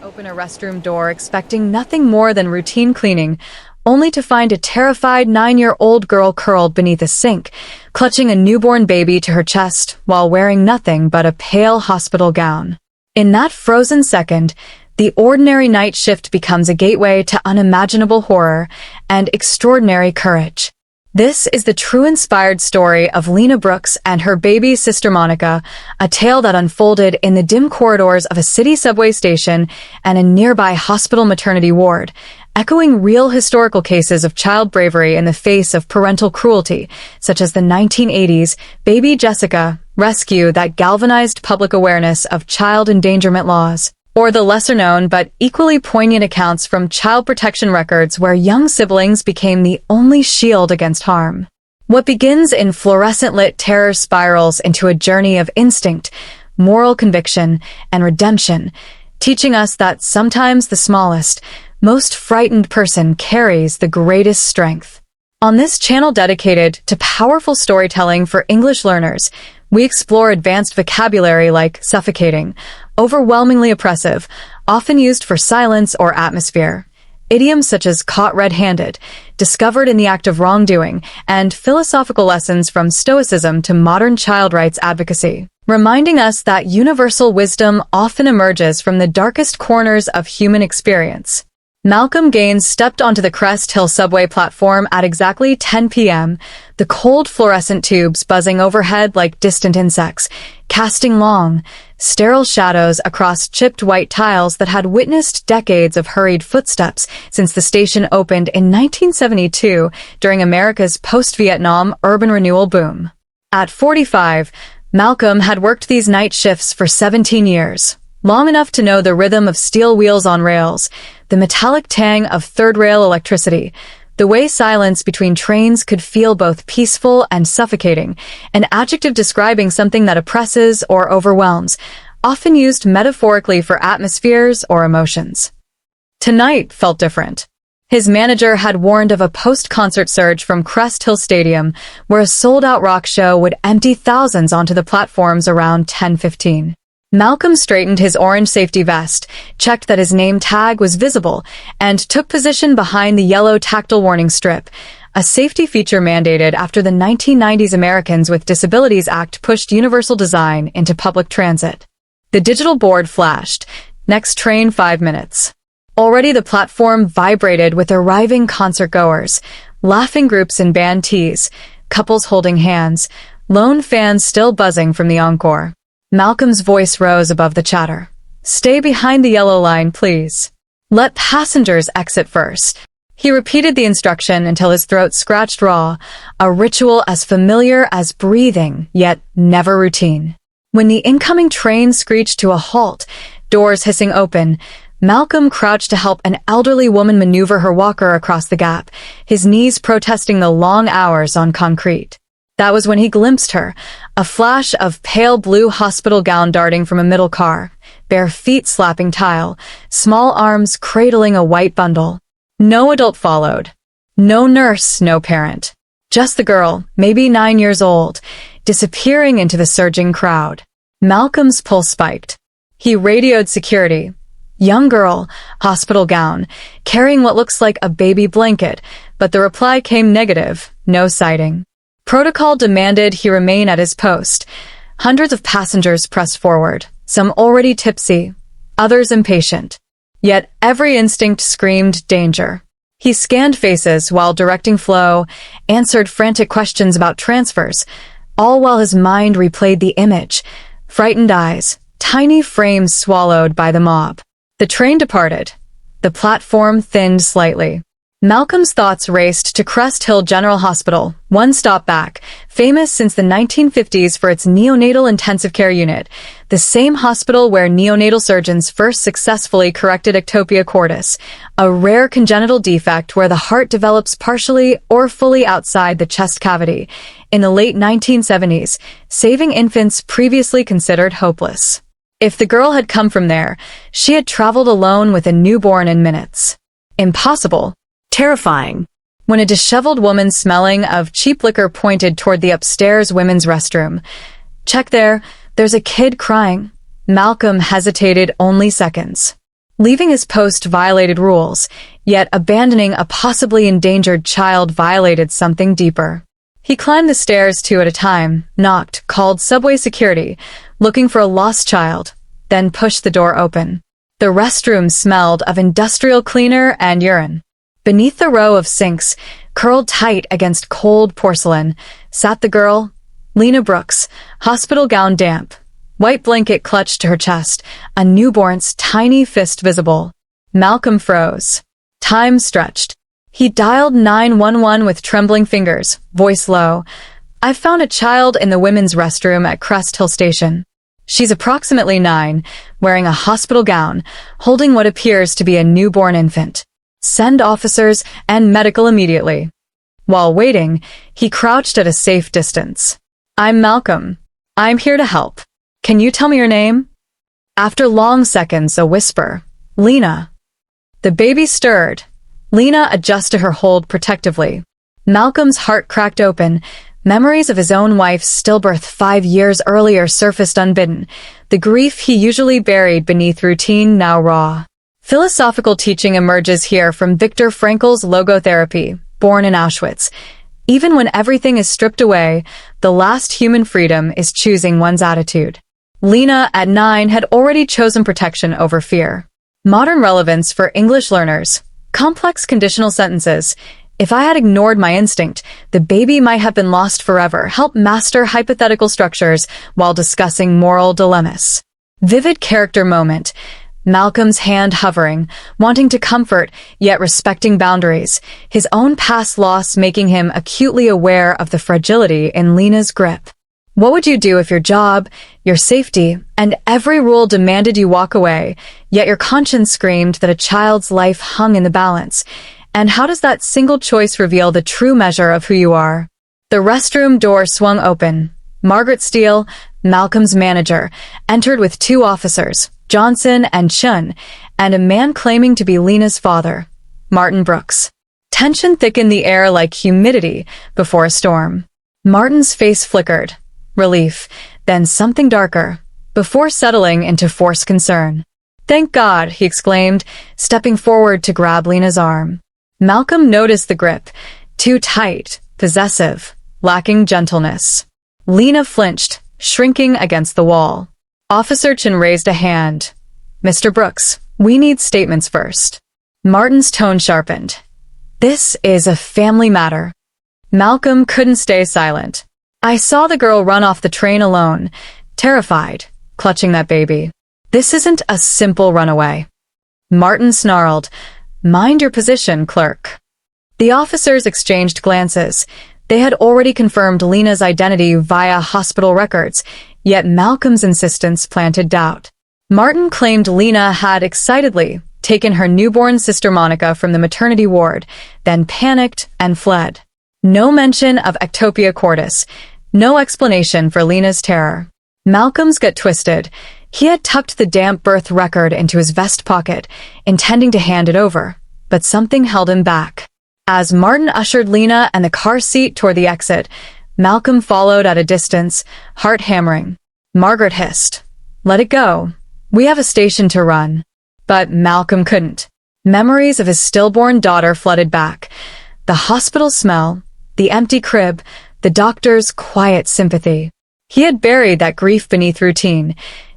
Open a restroom door expecting nothing more than routine cleaning, only to find a terrified 9-year-old girl curled beneath a sink, clutching a newborn baby to her chest while wearing nothing but a pale hospital gown. In that frozen second, the ordinary night shift becomes a gateway to unimaginable horror and extraordinary courage. This is the true inspired story of Lena Brooks and her baby sister Monica, a tale that unfolded in the dim corridors of a city subway station and a nearby hospital maternity ward, echoing real historical cases of child bravery in the face of parental cruelty, such as the 1980s Baby Jessica rescue that galvanized public awareness of child endangerment laws, or the lesser-known but equally poignant accounts from child protection records where young siblings became the only shield against harm. What begins in fluorescent-lit terror spirals into a journey of instinct, moral conviction, and redemption, teaching us that sometimes the smallest, most frightened person carries the greatest strength. On this channel dedicated to powerful storytelling for English learners, we explore advanced vocabulary like suffocating, overwhelmingly oppressive, often used for silence or atmosphere, idioms such as caught red-handed, discovered in the act of wrongdoing, and philosophical lessons from Stoicism to modern child rights advocacy, reminding us that universal wisdom often emerges from the darkest corners of human experience. Malcolm Gaines stepped onto the Crest Hill subway platform at exactly 10 p.m., the cold fluorescent tubes buzzing overhead like distant insects, casting long, sterile shadows across chipped white tiles that had witnessed decades of hurried footsteps since the station opened in 1972 during America's post-Vietnam urban renewal boom. At 45, Malcolm had worked these night shifts for 17 years, long enough to know the rhythm of steel wheels on rails, the metallic tang of third-rail electricity, the way silence between trains could feel both peaceful and suffocating, an adjective describing something that oppresses or overwhelms, often used metaphorically for atmospheres or emotions. Tonight felt different. His manager had warned of a post-concert surge from Crest Hill Stadium, where a sold-out rock show would empty thousands onto the platforms around 10:15. Malcolm straightened his orange safety vest, checked that his name tag was visible, and took position behind the yellow tactile warning strip, a safety feature mandated after the 1990s Americans with Disabilities Act pushed universal design into public transit. The digital board flashed, "Next train 5 minutes." Already the platform vibrated with arriving concert-goers, laughing groups in band tees, couples holding hands, lone fans still buzzing from the encore. Malcolm's voice rose above the chatter. "Stay behind the yellow line, please. Let passengers exit first." He repeated the instruction until his throat scratched raw, a ritual as familiar as breathing, yet never routine. When the incoming train screeched to a halt, doors hissing open, Malcolm crouched to help an elderly woman maneuver her walker across the gap, his knees protesting the long hours on concrete. That was when he glimpsed her, a flash of pale blue hospital gown darting from a middle car, bare feet slapping tile, small arms cradling a white bundle. No adult followed. No nurse, no parent. Just the girl, maybe 9 years old, disappearing into the surging crowd. Malcolm's pulse spiked. He radioed security. "Young girl, hospital gown, carrying what looks like a baby blanket," but the reply came negative, no sighting. Protocol demanded he remain at his post. Hundreds of passengers pressed forward, some already tipsy, others impatient. Yet every instinct screamed danger. He scanned faces while directing flow, answered frantic questions about transfers, all while his mind replayed the image, frightened eyes, tiny frames swallowed by the mob. The train departed. The platform thinned slightly. Malcolm's thoughts raced to Crest Hill General Hospital, one stop back, famous since the 1950s for its neonatal intensive care unit, the same hospital where neonatal surgeons first successfully corrected ectopia cordis, a rare congenital defect where the heart develops partially or fully outside the chest cavity, in the late 1970s, saving infants previously considered hopeless. If the girl had come from there, she had traveled alone with a newborn in minutes. Impossible. Terrifying. When a disheveled woman smelling of cheap liquor pointed toward the upstairs women's restroom. "Check there, there's a kid crying." Malcolm hesitated only seconds. Leaving his post violated rules, yet abandoning a possibly endangered child violated something deeper. He climbed the stairs 2 at a time, knocked, called subway security, looking for a lost child, then pushed the door open. The restroom smelled of industrial cleaner and urine. Beneath the row of sinks, curled tight against cold porcelain, sat the girl, Lena Brooks, hospital gown damp, white blanket clutched to her chest, a newborn's tiny fist visible. Malcolm froze. Time stretched. He dialed 911 with trembling fingers, voice low. "I've found a child in the women's restroom at Crest Hill Station. She's approximately 9, wearing a hospital gown, holding what appears to be a newborn infant. Send officers and medical immediately." While waiting, he crouched at a safe distance. "I'm Malcolm. I'm here to help. Can you tell me your name?" After long seconds, a whisper. "Lena." The baby stirred. Lena adjusted her hold protectively. Malcolm's heart cracked open. Memories of his own wife's stillbirth 5 years earlier surfaced unbidden. The grief he usually buried beneath routine now raw. Philosophical teaching emerges here from Viktor Frankl's logotherapy, born in Auschwitz. Even when everything is stripped away, the last human freedom is choosing one's attitude. Lena, at 9, had already chosen protection over fear. Modern relevance for English learners. Complex conditional sentences. "If I had ignored my instinct, the baby might have been lost forever." Help master hypothetical structures while discussing moral dilemmas. Vivid character moment. Malcolm's hand hovering, wanting to comfort, yet respecting boundaries, his own past loss making him acutely aware of the fragility in Lena's grip. What would you do if your job, your safety, and every rule demanded you walk away, yet your conscience screamed that a child's life hung in the balance? And how does that single choice reveal the true measure of who you are? The restroom door swung open. Margaret Steele, Malcolm's manager, entered with 2 officers, Johnson and Chun, and a man claiming to be Lena's father, Martin Brooks. Tension thickened the air like humidity before a storm. Martin's face flickered. Relief, then something darker, before settling into forced concern. "Thank God," he exclaimed, stepping forward to grab Lena's arm. Malcolm noticed the grip, too tight, possessive, lacking gentleness. Lena flinched, shrinking against the wall. Officer Chin raised a hand. "Mr. Brooks, we need statements first." Martin's tone sharpened. "This is a family matter." Malcolm couldn't stay silent. "I saw the girl run off the train alone, terrified, clutching that baby. This isn't a simple runaway." Martin snarled, "Mind your position, clerk." The officers exchanged glances. They had already confirmed Lena's identity via hospital records, yet Malcolm's insistence planted doubt. Martin claimed Lena had excitedly taken her newborn sister Monica from the maternity ward, then panicked and fled. No mention of ectopia cordis, no explanation for Lena's terror. Malcolm's gut twisted. He had tucked the damp birth record into his vest pocket, intending to hand it over, but something held him back. As Martin ushered Lena and the car seat toward the exit, Malcolm followed at a distance, heart hammering. Margaret hissed, "Let it go. We have a station to run." But Malcolm couldn't. Memories of his stillborn daughter flooded back. The hospital smell, the empty crib, the doctor's quiet sympathy. He had buried that grief beneath routine.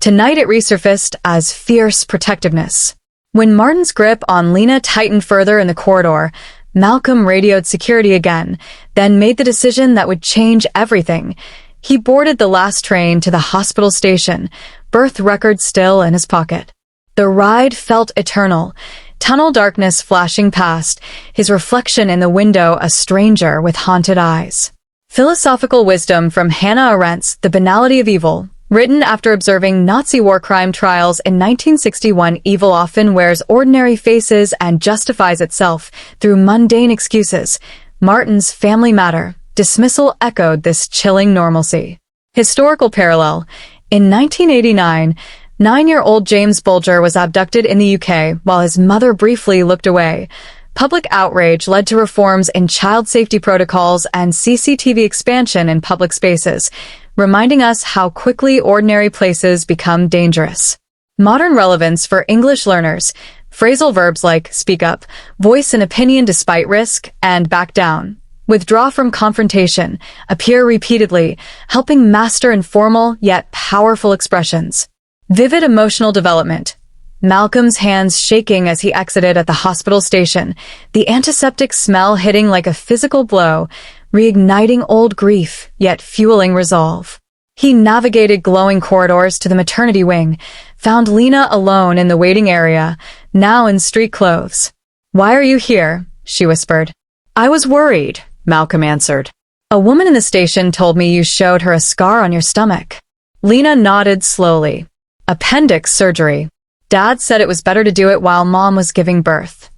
Tonight it resurfaced as fierce protectiveness. When Martin's grip on Lena tightened further in the corridor, Malcolm radioed security again, then made the decision that would change everything. He boarded the last train to the hospital station, birth record still in his pocket. The ride felt eternal, tunnel darkness flashing past, his reflection in the window a stranger with haunted eyes. Philosophical wisdom from Hannah Arendt's The Banality of Evil. Written after observing Nazi war crime trials in 1961, evil often wears ordinary faces and justifies itself through mundane excuses. Martin's Family Matter dismissal echoed this chilling normalcy. Historical parallel. In 1989, 9-year-old James Bulger was abducted in the UK while his mother briefly looked away. Public outrage led to reforms in child safety protocols and CCTV expansion in public spaces, reminding us how quickly ordinary places become dangerous. Modern relevance for English learners. Phrasal verbs like speak up, voice an opinion despite risk, and back down. Withdraw from confrontation, appear repeatedly, helping master informal yet powerful expressions. Vivid emotional development. Malcolm's hands shaking as he exited at the hospital station, the antiseptic smell hitting like a physical blow, reigniting old grief, yet fueling resolve. He navigated glowing corridors to the maternity wing, found Lena alone in the waiting area, now in street clothes. "Why are you here?" she whispered. "I was worried," Malcolm answered. "A woman in the station told me you showed her a scar on your stomach." Lena nodded slowly. "Appendix surgery. Dad said it was better to do it while Mom was giving birth."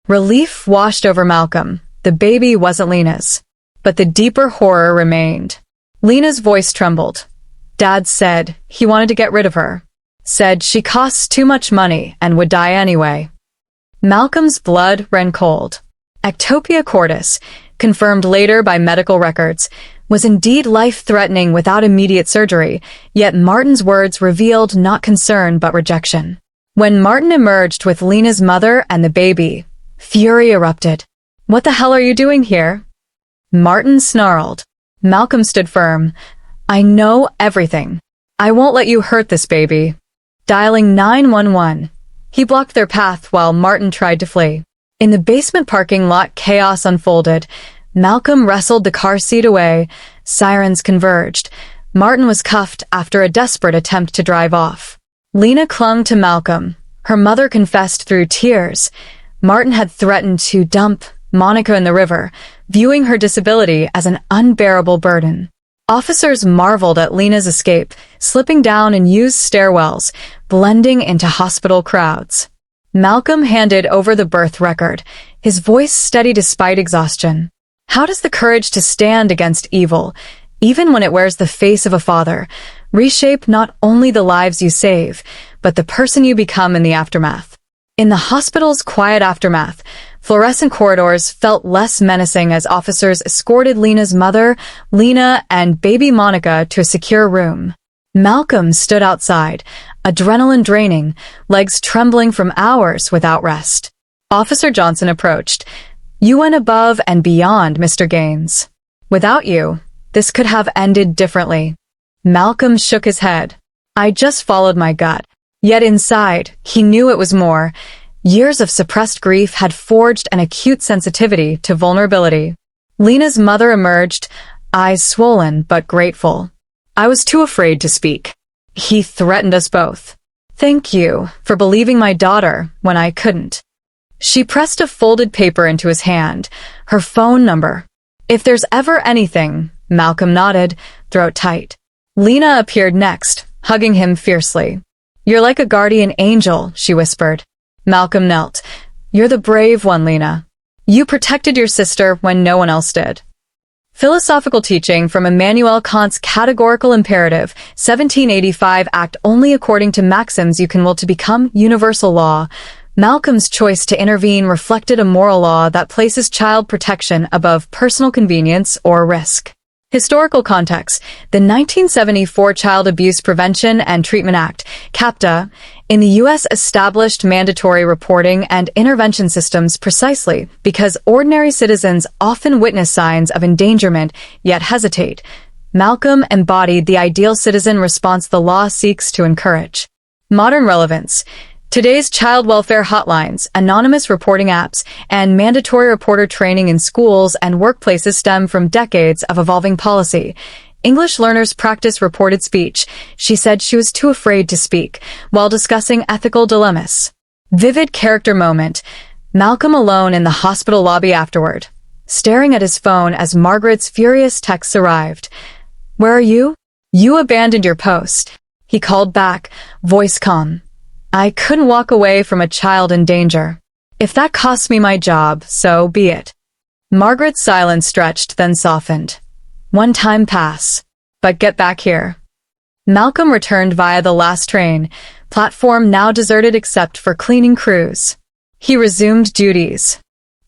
Relief washed over Malcolm. The baby wasn't Lena's. But the deeper horror remained. Lena's voice trembled. Dad said he wanted to get rid of her. Said she costs too much money and would die anyway. Malcolm's blood ran cold. Ectopia cordis, confirmed later by medical records, was indeed life-threatening without immediate surgery, yet Martin's words revealed not concern but rejection. When Martin emerged with Lena's mother and the baby, fury erupted. "What the hell are you doing here?" Martin snarled. Malcolm stood firm. "I know everything. I won't let you hurt this baby." Dialing 911, he blocked their path while Martin tried to flee. In the basement parking lot, chaos unfolded. Malcolm wrestled the car seat away. Sirens converged. Martin was cuffed after a desperate attempt to drive off. Lena clung to Malcolm. Her mother confessed through tears. Martin had threatened to dump Monica in the river, viewing her disability as an unbearable burden. Officers marveled at Lena's escape, slipping down in used stairwells, blending into hospital crowds. Malcolm handed over the birth record, his voice steady despite exhaustion. How does the courage to stand against evil, even when it wears the face of a father, reshape not only the lives you save, but the person you become in the aftermath? In the hospital's quiet aftermath, fluorescent corridors felt less menacing as officers escorted Lena's mother, Lena, and baby Monica to a secure room. Malcolm stood outside, adrenaline draining, legs trembling from hours without rest. Officer Johnson approached. "You went above and beyond, Mr. Gaines. Without you, this could have ended differently." Malcolm shook his head. "I just followed my gut." Yet inside, he knew it was more. Years of suppressed grief had forged an acute sensitivity to vulnerability. Lena's mother emerged, eyes swollen but grateful. "I was too afraid to speak. He threatened us both. Thank you for believing my daughter when I couldn't." She pressed a folded paper into his hand, her phone number. "If there's ever anything," Malcolm nodded, throat tight. Lena appeared next, hugging him fiercely. "You're like a guardian angel," she whispered. Malcolm knelt. "You're the brave one, Lena. You protected your sister when no one else did." Philosophical teaching from Immanuel Kant's categorical imperative, 1785, act only according to maxims you can will to become universal law. Malcolm's choice to intervene reflected a moral law that places child protection above personal convenience or risk. Historical context: the 1974 Child Abuse Prevention and Treatment Act, CAPTA, in the U.S. established mandatory reporting and intervention systems precisely because ordinary citizens often witness signs of endangerment yet hesitate. Malcolm embodied the ideal citizen response the law seeks to encourage. Modern relevance: today's child welfare hotlines, anonymous reporting apps, and mandatory reporter training in schools and workplaces stem from decades of evolving policy. English learners practice reported speech. She said she was too afraid to speak, while discussing ethical dilemmas. Vivid character moment: Malcolm alone in the hospital lobby afterward, staring at his phone as Margaret's furious texts arrived. "Where are you?" "You abandoned your post." He called back, voice calm. "I couldn't walk away from a child in danger. If that costs me my job, so be it." Margaret's silence stretched, then softened. "One time pass. But get back here." Malcolm returned via the last train, platform now deserted except for cleaning crews. He resumed duties.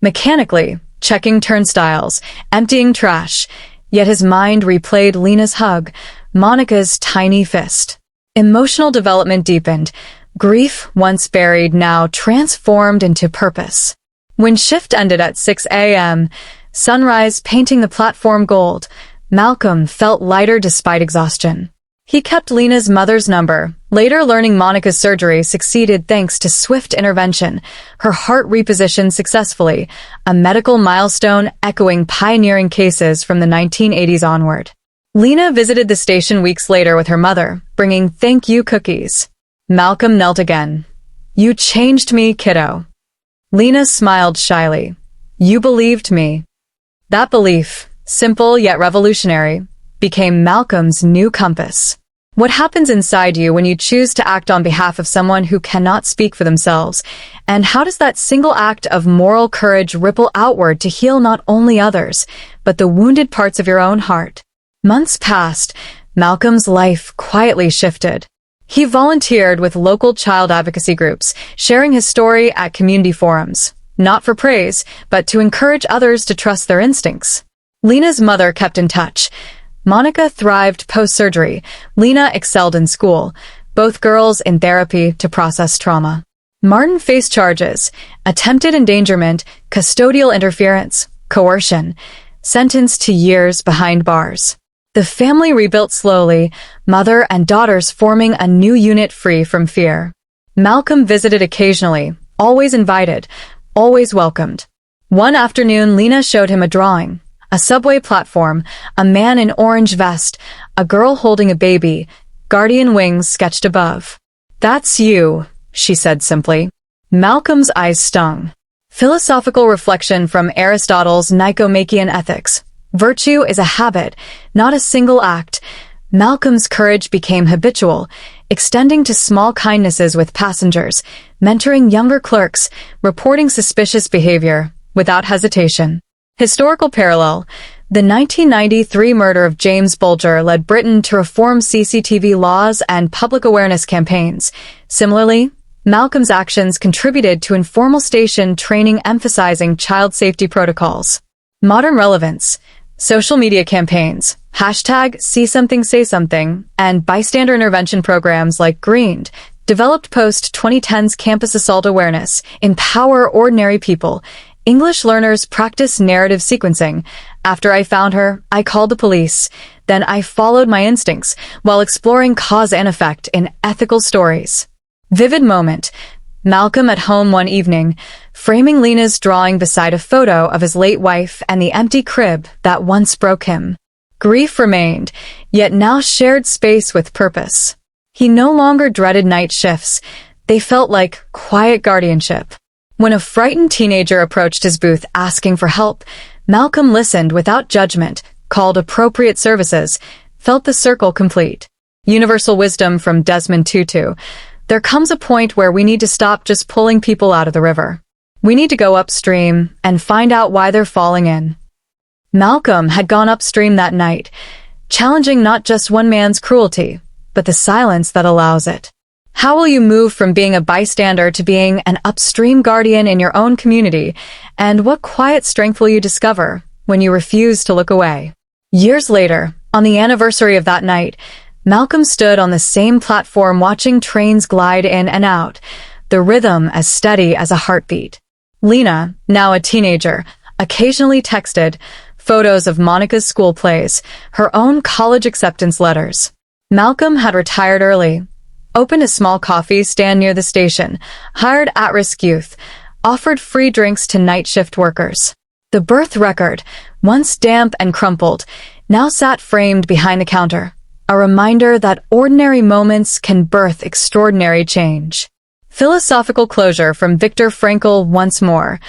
Mechanically, checking turnstiles, emptying trash, yet his mind replayed Lena's hug, Monica's tiny fist. Emotional development deepened. Grief, once buried, now transformed into purpose. When shift ended at 6 a.m., sunrise painting the platform gold, Malcolm felt lighter despite exhaustion. He kept Lena's mother's number, later learning Monica's surgery succeeded thanks to swift intervention, her heart repositioned successfully, a medical milestone echoing pioneering cases from the 1980s onward. Lena visited the station weeks later with her mother, bringing thank you cookies. Malcolm knelt again. "You changed me, kiddo." Lena smiled shyly. "You believed me." That belief, simple yet revolutionary, became Malcolm's new compass. What happens inside you when you choose to act on behalf of someone who cannot speak for themselves? And how does that single act of moral courage ripple outward to heal not only others, but the wounded parts of your own heart? Months passed, Malcolm's life quietly shifted. He volunteered with local child advocacy groups, sharing his story at community forums, not for praise, but to encourage others to trust their instincts. Lena's mother kept in touch. Monica thrived post-surgery. Lena excelled in school, both girls in therapy to process trauma. Martin faced charges, attempted endangerment, custodial interference, coercion, sentenced to years behind bars. The family rebuilt slowly, mother and daughters forming a new unit free from fear. Malcolm visited occasionally, always invited, always welcomed. One afternoon, Lena showed him a drawing. A subway platform, a man in orange vest, a girl holding a baby, guardian wings sketched above. "That's you," she said simply. Malcolm's eyes stung. Philosophical reflection from Aristotle's Nicomachean Ethics. Virtue is a habit, not a single act. Malcolm's courage became habitual, extending to small kindnesses with passengers, mentoring younger clerks, reporting suspicious behavior, without hesitation. Historical parallel. The 1993 murder of James Bulger led Britain to reform CCTV laws and public awareness campaigns. Similarly, Malcolm's actions contributed to informal station training emphasizing child safety protocols. Modern relevance. Social media campaigns, hashtag See Something Say Something, and bystander intervention programs like Greened, developed post-2010s campus assault awareness, empower ordinary people. English learners practice narrative sequencing. After I found her, I called the police. Then I followed my instincts while exploring cause and effect in ethical stories. Vivid moment. Malcolm at home one evening, framing Lena's drawing beside a photo of his late wife and the empty crib that once broke him. Grief remained, yet now shared space with purpose. He no longer dreaded night shifts. They felt like quiet guardianship. When a frightened teenager approached his booth asking for help, Malcolm listened without judgment, called appropriate services, felt the circle complete. Universal wisdom from Desmond Tutu. There comes a point where we need to stop just pulling people out of the river. We need to go upstream and find out why they're falling in. Malcolm had gone upstream that night, challenging not just one man's cruelty, but the silence that allows it. How will you move from being a bystander to being an upstream guardian in your own community? And what quiet strength will you discover when you refuse to look away? Years later, on the anniversary of that night, Malcolm stood on the same platform watching trains glide in and out, the rhythm as steady as a heartbeat. Lena, now a teenager, occasionally texted photos of Monica's school plays, her own college acceptance letters. Malcolm had retired early, opened a small coffee stand near the station, hired at-risk youth, offered free drinks to night shift workers. The birth record, once damp and crumpled, now sat framed behind the counter, a reminder that ordinary moments can birth extraordinary change. Philosophical closure from Viktor Frankl once more.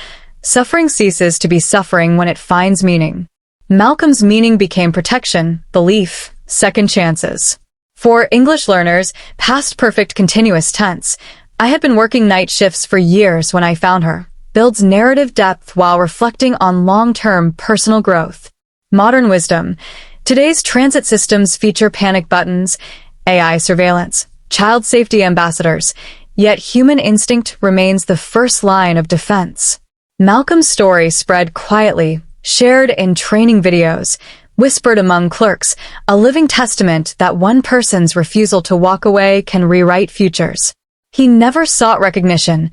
Suffering ceases to be suffering when it finds meaning. Malcolm's meaning became protection, belief, second chances. For English learners, past perfect continuous tense. I had been working night shifts for years when I found her. Builds narrative depth while reflecting on long-term personal growth. Modern wisdom. Today's transit systems feature panic buttons, AI surveillance, child safety ambassadors, yet human instinct remains the first line of defense. Malcolm's story spread quietly, shared in training videos, whispered among clerks, a living testament that one person's refusal to walk away can rewrite futures. He never sought recognition.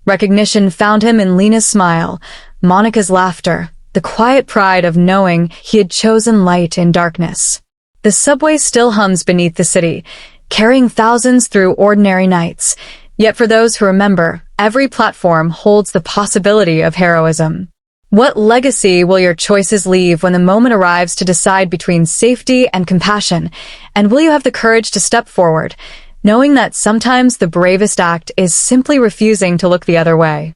Recognition found him in Lena's smile, Monica's laughter, the quiet pride of knowing he had chosen light in darkness. The subway still hums beneath the city, carrying thousands through ordinary nights. Yet for those who remember, every platform holds the possibility of heroism. What legacy will your choices leave when the moment arrives to decide between safety and compassion? And will you have the courage to step forward, knowing that sometimes the bravest act is simply refusing to look the other way?